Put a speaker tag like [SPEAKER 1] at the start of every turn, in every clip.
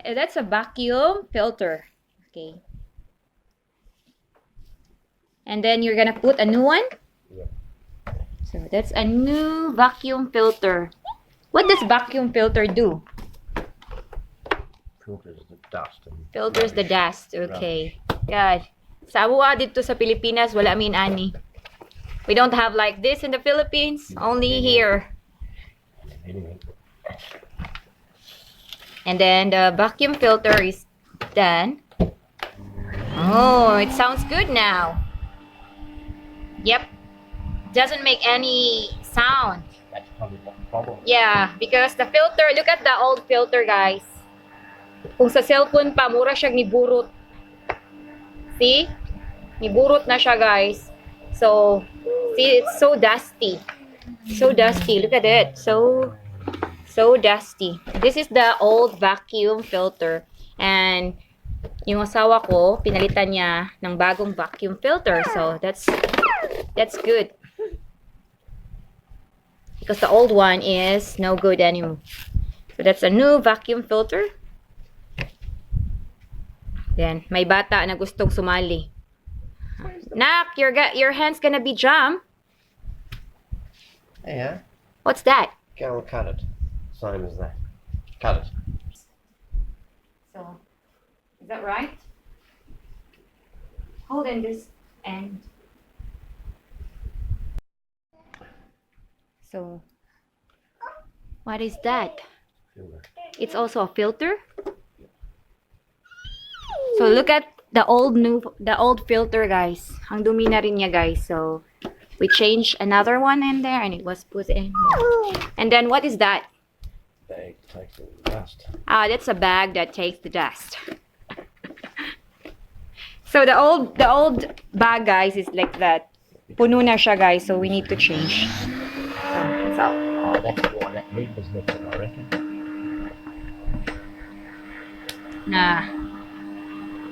[SPEAKER 1] That's a vacuum filter. Okay. And then you're gonna put a new one?
[SPEAKER 2] Yeah.
[SPEAKER 1] So that's a new vacuum filter. What does vacuum filter do?
[SPEAKER 2] Filters the dust. And
[SPEAKER 1] Filters the
[SPEAKER 2] rubbish.
[SPEAKER 1] dust. Okay. God. Sa awa dito sa Pilipinas, wala min ani. We don't have like this in the Philippines. Only here.
[SPEAKER 2] Anyway.
[SPEAKER 1] And then the vacuum filter is done. Oh, it sounds good now. Yep. Doesn't make any sound.
[SPEAKER 2] That's probably the problem.
[SPEAKER 1] Yeah, because the filter, look at the old filter, guys. Kung sa cellphone pa, mura siya niburot. See? Niburot na siya, guys. So, see, it's so dusty. So dusty. Look at it. So dusty. This is the old vacuum filter. And yung asawa ko, pinalitan niya ng bagong vacuum filter. So, that's good. Because the old one is no good anymore. So, that's a new vacuum filter. Then, may bata na gustong sumali. Nak, your hand's gonna be jam.
[SPEAKER 2] Yeah.
[SPEAKER 1] What's that?
[SPEAKER 2] Go and cut it. Same as that. Cut it.
[SPEAKER 1] So, is that right? Hold in this end. So, what is that?
[SPEAKER 2] Filter.
[SPEAKER 1] It's also a filter. So look at the old filter, guys. Ang dumi na rin niya, guys. So we changed another one in there and it was put in. And then what is that?
[SPEAKER 2] Bag takes all the dust.
[SPEAKER 1] Ah, that's a bag that takes the dust. So the old bag, guys, is like that. Puno na siya, guys. So we need to change. So
[SPEAKER 2] Oh, that's why that lid was lifted, I reckon.
[SPEAKER 1] nah.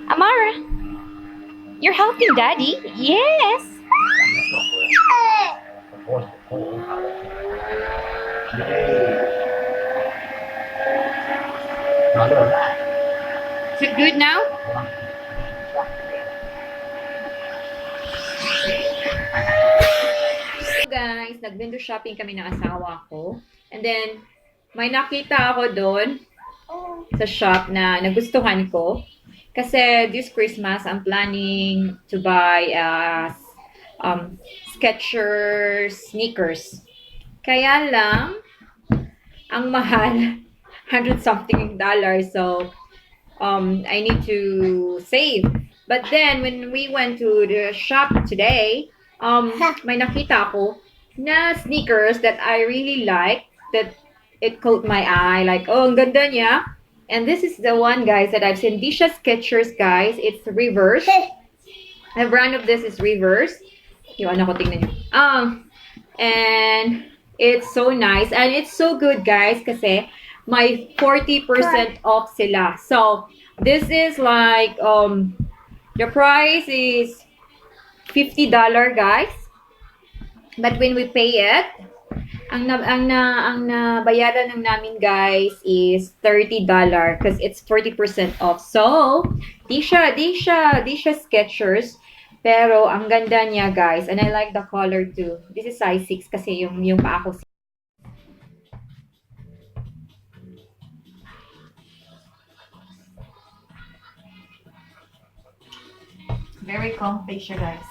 [SPEAKER 1] Amara, you're helping Daddy? Yes. Is it good now? Guys, nag-window shopping kami ng asawa ko. And then, may nakita ako doon sa shop na nagustuhan ko. Kasi this Christmas, I'm planning to buy Skechers sneakers. Kaya lang, ang mahal, $100-something. So, I need to save. But then, when we went to the shop today, may nakita ako na sneakers that I really like, that it caught my eye. Like, oh, ang ganda niya. And this is the one, guys, that I've seen. Disha Skechers, guys. It's reverse. The brand of this is reverse. Yung ano ko, tingnan nyo. And it's so nice. And it's so good, guys, kasi may 40% off sila. So, this is like, the price is $50, guys. But when we pay it, ang nabayaran ng namin, guys, is $30 because it's 40% off. So, di siya Skechers, pero ang ganda niya, guys, and I like the color too. This is size 6 kasi yung paa ko. Very comfy siya, guys.